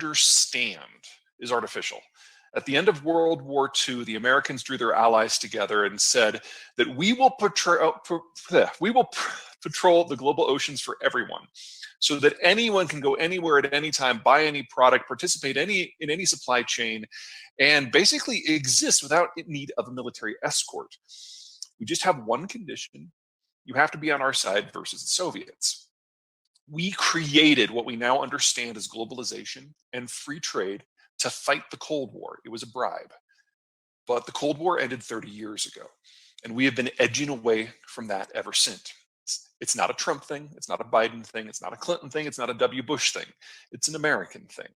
understand is artificial. At the end of World War II, the Americans drew their allies together and said that we will patrol the global oceans for everyone, so that anyone can go anywhere at any time, buy any product, participate in any supply chain, and basically exist without need of a military escort. We just have one condition: you have to be on our side versus the Soviets. We created what we now understand as globalization and free trade to fight the Cold War. It was a bribe. But the Cold War ended 30 years ago, and we have been edging away from that ever since. It's not a Trump thing, it's not a Biden thing, it's not a Clinton thing, it's not a W. Bush thing. It's an American thing.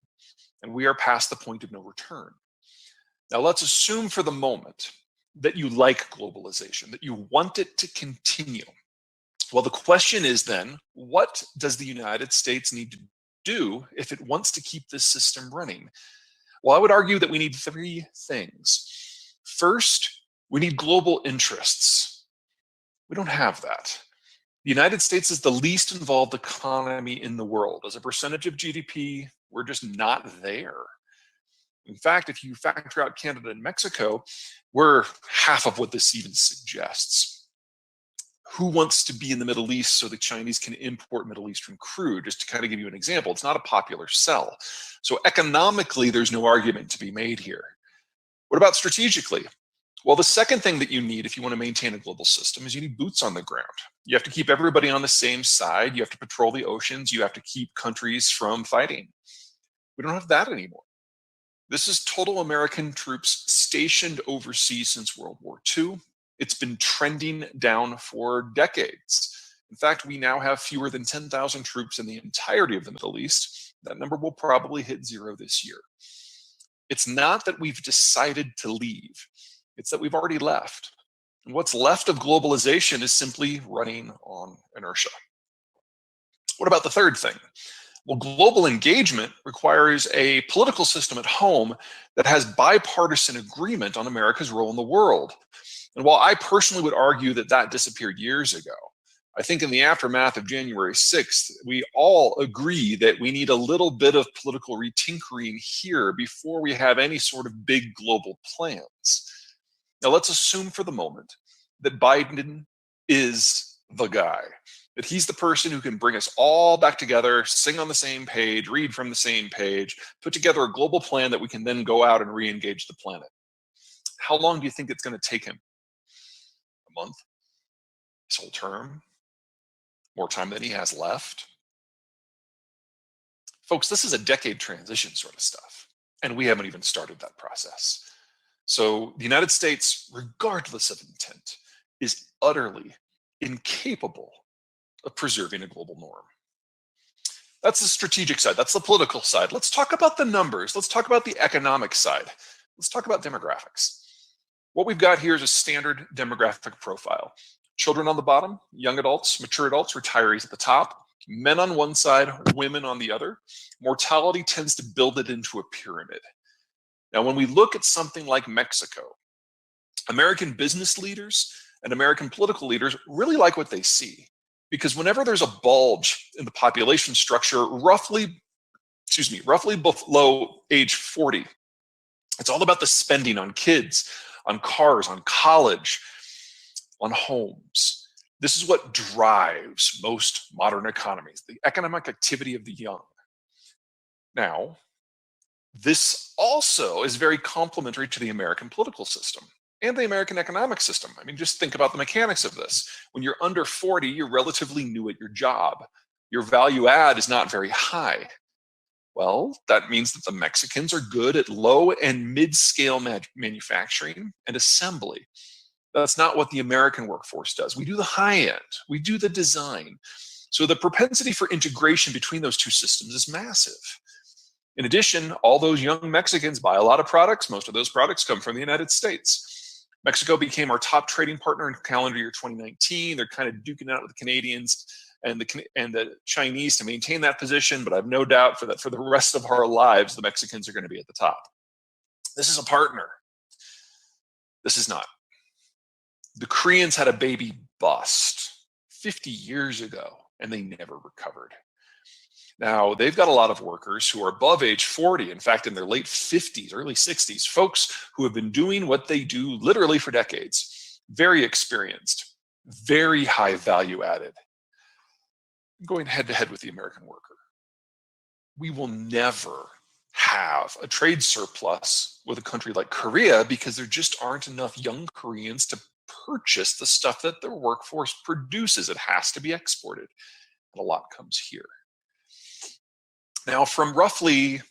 And we are past the point of no return. Now let's assume for the moment that you like globalization, that you want it to continue. Well, the question is then, what does the United States need to do if it wants to keep this system running? Well, I would argue that we need three things. First, we need global interests. We don't have that. The United States is the least involved economy in the world. As a percentage of GDP, we're just not there. In fact, if you factor out Canada and Mexico, we're half of what this even suggests. Who wants to be in the Middle East so the Chinese can import Middle Eastern crude? Just to kind of give you an example, it's not a popular sell. So economically, there's no argument to be made here. What about strategically? Well, the second thing that you need if you want to maintain a global system is you need boots on the ground. You have to keep everybody on the same side. You have to patrol the oceans. You have to keep countries from fighting. We don't have that anymore. This is total American troops stationed overseas since World War II. It's been trending down for decades. In fact, we now have fewer than 10,000 troops in the entirety of the Middle East. That number will probably hit zero this year. It's not that we've decided to leave. It's that we've already left. And what's left of globalization is simply running on inertia. What about the third thing? Well, global engagement requires a political system at home that has bipartisan agreement on America's role in the world. And while I personally would argue that that disappeared years ago, I think in the aftermath of January 6th, we all agree that we need a little bit of political retinkering here before we have any sort of big global plans. Now, let's assume for the moment that Biden is the guy, that he's the person who can bring us all back together, sing on the same page, read from the same page, put together a global plan that we can then go out and re-engage the planet. How long do you think it's going to take him? A month? His whole term? More time than he has left? Folks, this is a decade transition sort of stuff, and we haven't even started that process. So the United States, regardless of intent, is utterly incapable of preserving a global norm. That's the strategic side. That's the political side. Let's talk about the numbers. Let's talk about the economic side. Let's talk about demographics. What we've got here is a standard demographic profile. Children on the bottom, young adults, mature adults, retirees at the top, men on one side, women on the other. Mortality tends to build it into a pyramid. Now, when we look at something like Mexico, American business leaders and American political leaders really like what they see, because whenever there's a bulge in the population structure, roughly below age 40, it's all about the spending on kids, on cars, on college, on homes. This is what drives most modern economies, the economic activity of the young. Now, this also is very complementary to the American political system and the American economic system. I mean, just think about the mechanics of this. When you're under 40, you're relatively new at your job. Your value add is not very high. Well, that means that the Mexicans are good at low and mid-scale manufacturing and assembly. That's not what the American workforce does. We do the high end. We do the design. So the propensity for integration between those two systems is massive. In addition, all those young Mexicans buy a lot of products. Most of those products come from the United States. Mexico became our top trading partner in calendar year 2019. They're kind of duking it out with the Canadians and the Chinese to maintain that position, but I have no doubt for the rest of our lives, the Mexicans are going to be at the top. This is a partner. This is not. The Koreans had a baby bust 50 years ago, and they never recovered. Now, they've got a lot of workers who are above age 40, in fact, in their late 50s, early 60s, folks who have been doing what they do literally for decades, very experienced, very high value added, going head to head with the American worker. We will never have a trade surplus with a country like Korea because there just aren't enough young Koreans to purchase the stuff that their workforce produces. It has to be exported, and a lot comes here. Now, from roughly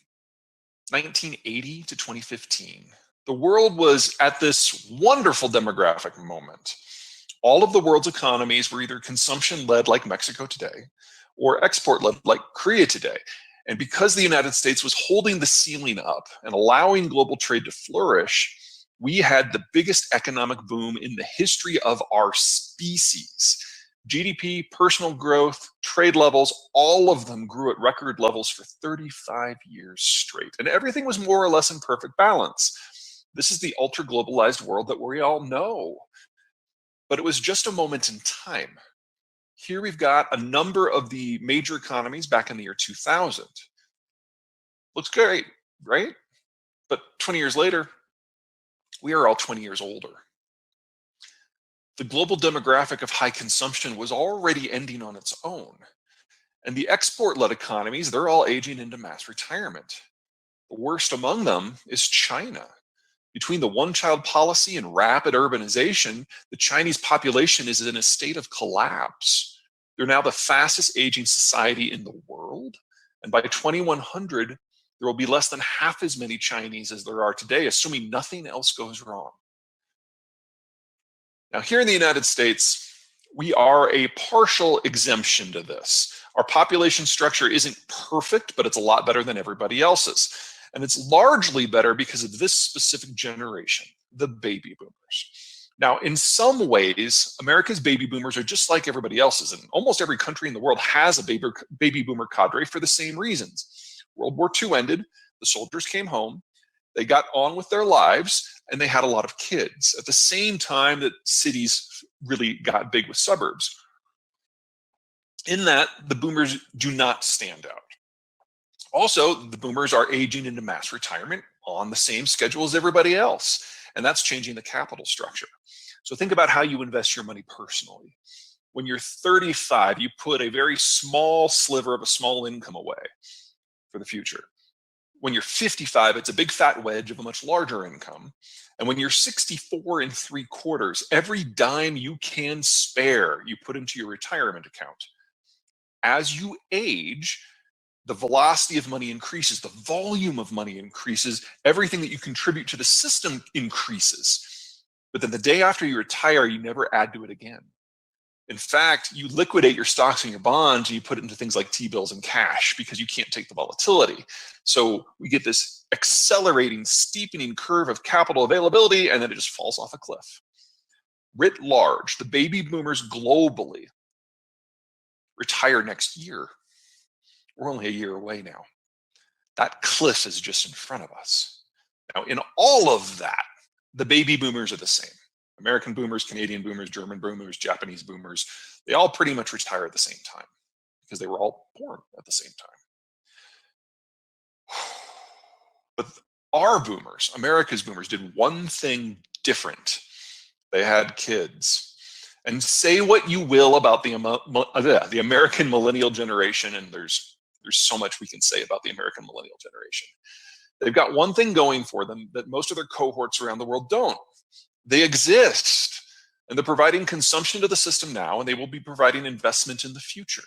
1980 to 2015, the world was at this wonderful demographic moment. All of the world's economies were either consumption-led like Mexico today, or export-led like Korea today. And because the United States was holding the ceiling up and allowing global trade to flourish, we had the biggest economic boom in the history of our species. GDP, personal growth, trade levels, all of them grew at record levels for 35 years straight. And everything was more or less in perfect balance. This is the ultra-globalized world that we all know. But it was just a moment in time. Here we've got a number of the major economies back in the year 2000. Looks great, right? But 20 years later, we are all 20 years older. The global demographic of high consumption was already ending on its own. And the export-led economies, they're all aging into mass retirement. The worst among them is China. Between the one-child policy and rapid urbanization, the Chinese population is in a state of collapse. They're now the fastest aging society in the world. And by 2100, there will be less than half as many Chinese as there are today, assuming nothing else goes wrong. Now, here in the United States, we are a partial exemption to this. Our population structure isn't perfect, but it's a lot better than everybody else's. And it's largely better because of this specific generation, the baby boomers. Now, in some ways, America's baby boomers are just like everybody else's, and almost every country in the world has a baby boomer cadre for the same reasons. World War II ended, the soldiers came home, they got on with their lives, and they had a lot of kids at the same time that cities really got big with suburbs. In that, the boomers do not stand out. Also, the boomers are aging into mass retirement on the same schedule as everybody else, and that's changing the capital structure. So think about how you invest your money personally. When you're 35, you put a very small sliver of a small income away for the future. When you're 55, it's a big fat wedge of a much larger income. And when you're 64 3/4, every dime you can spare, you put into your retirement account. As you age, the velocity of money increases, the volume of money increases, everything that you contribute to the system increases. But then the day after you retire, you never add to it again. In fact, you liquidate your stocks and your bonds, and you put it into things like T-bills and cash because you can't take the volatility. So we get this accelerating, steepening curve of capital availability, and then it just falls off a cliff. Writ large, the baby boomers globally retire next year. We're only a year away now. That cliff is just in front of us. Now, in all of that, the baby boomers are the same. American boomers, Canadian boomers, German boomers, Japanese boomers, they all pretty much retire at the same time because they were all born at the same time. But our boomers, America's boomers, did one thing different. They had kids. And say what you will about the American millennial generation, and there's so much we can say about the American millennial generation. They've got one thing going for them that most of their cohorts around the world don't. They exist, and they're providing consumption to the system now, and they will be providing investment in the future.